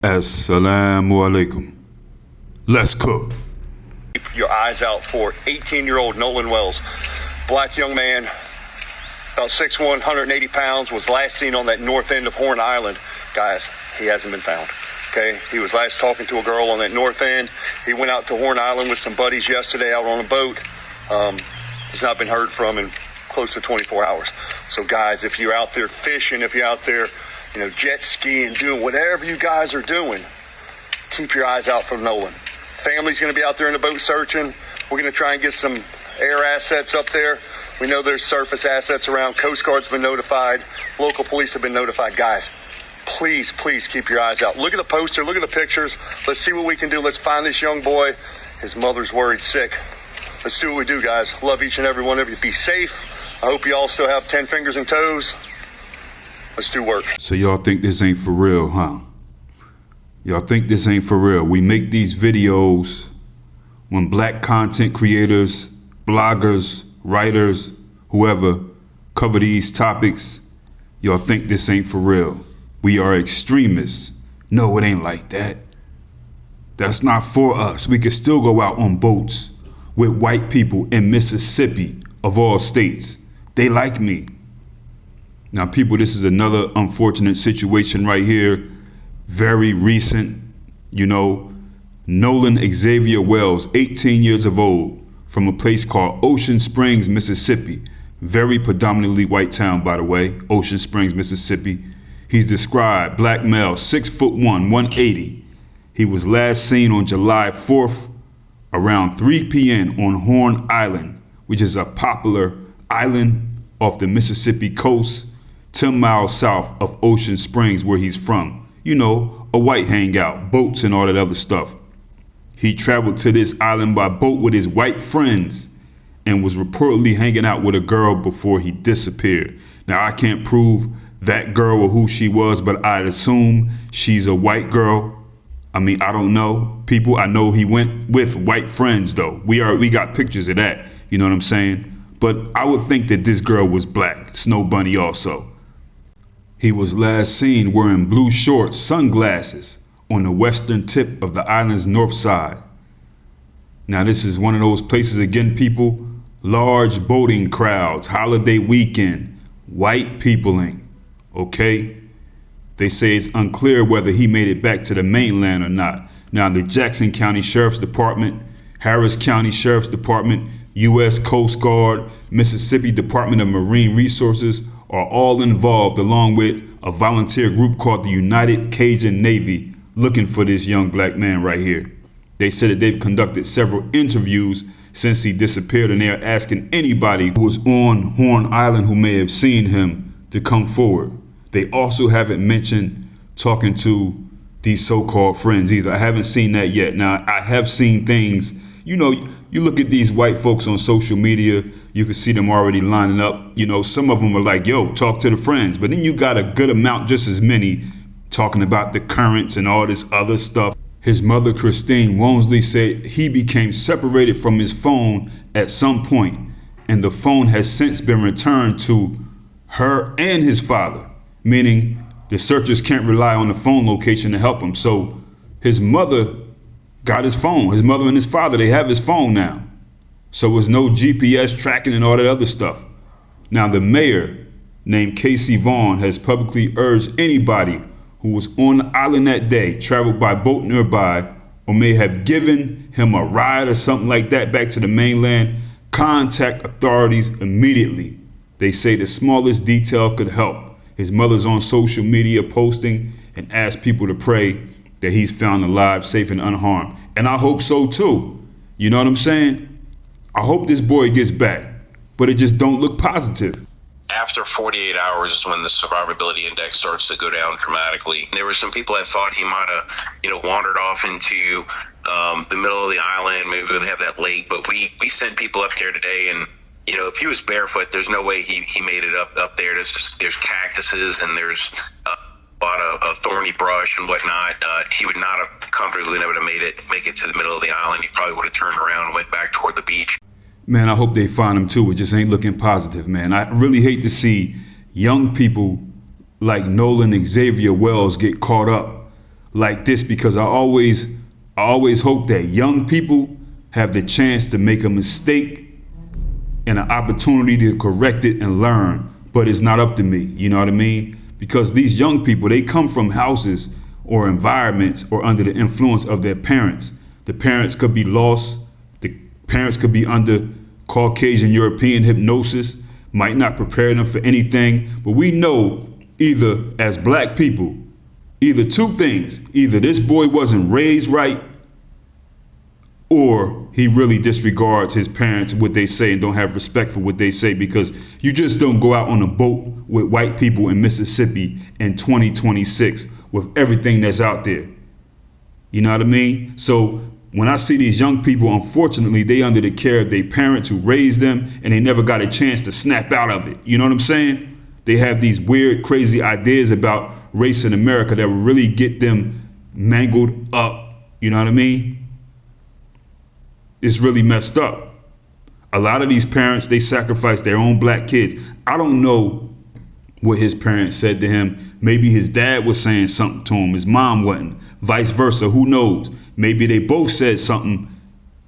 Assalamu alaikum. Let's cook. Keep your eyes out for 18-year-old Nolan Wells. Black young man, about 6'1", 180 pounds, was last seen on that north end of Horn Island. Guys, he hasn't been found. Okay, he was last talking to a girl on that north end. He went out to Horn Island with some buddies yesterday out on a boat. He's not been heard from in close to 24 hours. So guys, if you're out there fishing, if you're out there, jet skiing, doing whatever you guys are doing, keep your eyes out for Nolan. Family's going to be out there in the boat searching. We're going to try and get some air assets up there. We know there's surface assets around. Coast Guard's been notified. Local police have been notified. Guys, please keep your eyes out. Look at the poster. Look at the pictures. Let's see what we can do. Let's find this young boy. His mother's worried sick. Let's do what we do, guys. Love each and every one of you. Be safe. I hope you all still have 10 fingers and toes. Let's do work. So y'all think this ain't for real, huh? Y'all think this ain't for real. We make these videos when black content creators, bloggers, writers, whoever cover these topics. Y'all think this ain't for real. We are extremists. No, it ain't like that. That's not for us. We can still go out on boats with white people in Mississippi, of all states. They like me. Now, people, this is another unfortunate situation right here. Very recent, Nolan Xavier Wells, 18 years of old, from a place called Ocean Springs, Mississippi. Very predominantly white town, by the way, Ocean Springs, Mississippi. He's described, black male, 6'1", 180. He was last seen on July 4th around 3 p.m. on Horn Island, which is a popular island off the Mississippi coast, 10 miles south of Ocean Springs, where he's from. A white hangout, boats and all that other stuff. He traveled to this island by boat with his white friends and was reportedly hanging out with a girl before he disappeared. Now, I can't prove that girl or who she was, but I'd assume she's a white girl. I mean, I don't know. People, I know he went with white friends, though. We got pictures of that. You know what I'm saying? But I would think that this girl was black. Snow Bunny also. He was last seen wearing blue shorts, sunglasses on the western tip of the island's north side. Now, this is one of those places, again, people, large boating crowds, holiday weekend, white peopling, okay? They say it's unclear whether he made it back to the mainland or not. Now, the Jackson County Sheriff's Department, Harris County Sheriff's Department, U.S. Coast Guard, Mississippi Department of Marine Resources are all involved, along with a volunteer group called the United Cajun Navy, looking for this young black man right here. They said that they've conducted several interviews since he disappeared, and they're asking anybody who was on Horn Island who may have seen him to come forward. They also haven't mentioned talking to these so-called friends either. I haven't seen that yet. Now, I have seen things, you look at these white folks on social media, you can see them already lining up. Some of them are like, yo, talk to the friends. But then you got a good amount, just as many, talking about the currents and all this other stuff. His mother, Christine Wonesley, said he became separated from his phone at some point, and the phone has since been returned to her and his father, meaning the searchers can't rely on the phone location to help him. So his mother got his phone. His mother and his father, they have his phone now. So there's no GPS tracking and all that other stuff. Now, the mayor, named Casey Vaughn, has publicly urged anybody who was on the island that day, traveled by boat nearby, or may have given him a ride or something like that back to the mainland, contact authorities immediately. They say the smallest detail could help. His mother's on social media posting and asked people to pray that he's found alive, safe, and unharmed. And I hope so too. You know what I'm saying? I hope this boy gets back, but it just don't look positive. After 48 hours is when the survivability index starts to go down dramatically. There were some people that thought he might have, wandered off into the middle of the island. Maybe we'd have that lake, but we sent people up there today, and if he was barefoot, there's no way he made it up there. There's cactuses and there's a lot of thorny brush and whatnot. He would not have comfortably never have make it to the middle of the island. He probably would have turned around and went back toward the beach. Man, I hope they find him too. It just ain't looking positive, man. I really hate to see young people like Nolan Xavier Wells get caught up like this because I always hope that young people have the chance to make a mistake and an opportunity to correct it and learn, but it's not up to me. You know what I mean? Because these young people, they come from houses or environments or under the influence of their parents. The parents could be lost. The parents could be under Caucasian European hypnosis, might not prepare them for anything. But we know either as black people, either two things, either this boy wasn't raised right or he really disregards his parents, what they say, and don't have respect for what they say, because you just don't go out on a boat with white people in Mississippi in 2026 with everything that's out there. You know what I mean? So when I see these young people, unfortunately, they under the care of their parents who raised them and they never got a chance to snap out of it. You know what I'm saying? They have these weird, crazy ideas about race in America that will really get them mangled up. You know what I mean? It's really messed up. A lot of these parents, they sacrifice their own black kids. I don't know what his parents said to him. Maybe his dad was saying something to him. His mom wasn't. Vice versa. Who knows? Maybe they both said something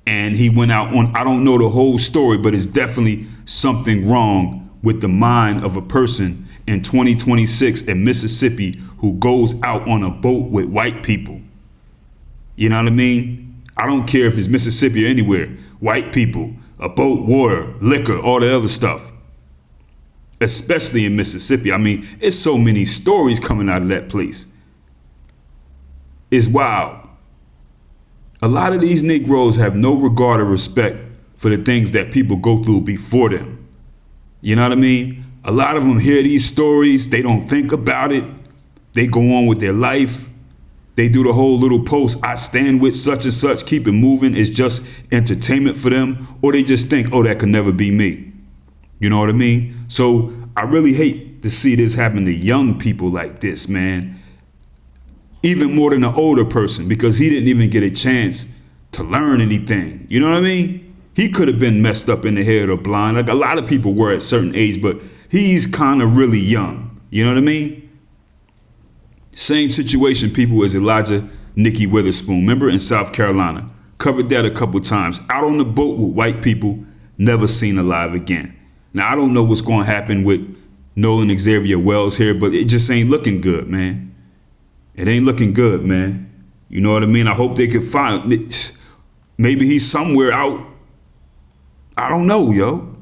and he went out on, I don't know the whole story, but it's definitely something wrong with the mind of a person in 2026 in Mississippi who goes out on a boat with white people. You know what I mean? I don't care if it's Mississippi or anywhere. White people, a boat, water, liquor, all the other stuff. Especially in Mississippi. I mean, it's so many stories coming out of that place. It's wild. A lot of these Negroes have no regard or respect for the things that people go through before them. You know what I mean? A lot of them hear these stories. They don't think about it. They go on with their life. They do the whole little post, I stand with such and such, keep it moving. It's just entertainment for them. Or they just think, oh, that could never be me. You know what I mean? So I really hate to see this happen to young people like this, man. Even more than an older person, because he didn't even get a chance to learn anything. You know what I mean? He could have been messed up in the head or blind, like a lot of people were at a certain age, but he's kind of really young. You know what I mean? Same situation, people, as Elijah Nikki Witherspoon. Remember, in South Carolina? Covered that a couple times. Out on the boat with white people, never seen alive again. Now, I don't know what's going to happen with Nolan Xavier Wells here, but it just ain't looking good, man. It ain't looking good, man. You know what I mean? I hope they can find it. Maybe he's somewhere out. I don't know, yo.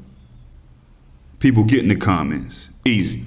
People get in the comments. Easy.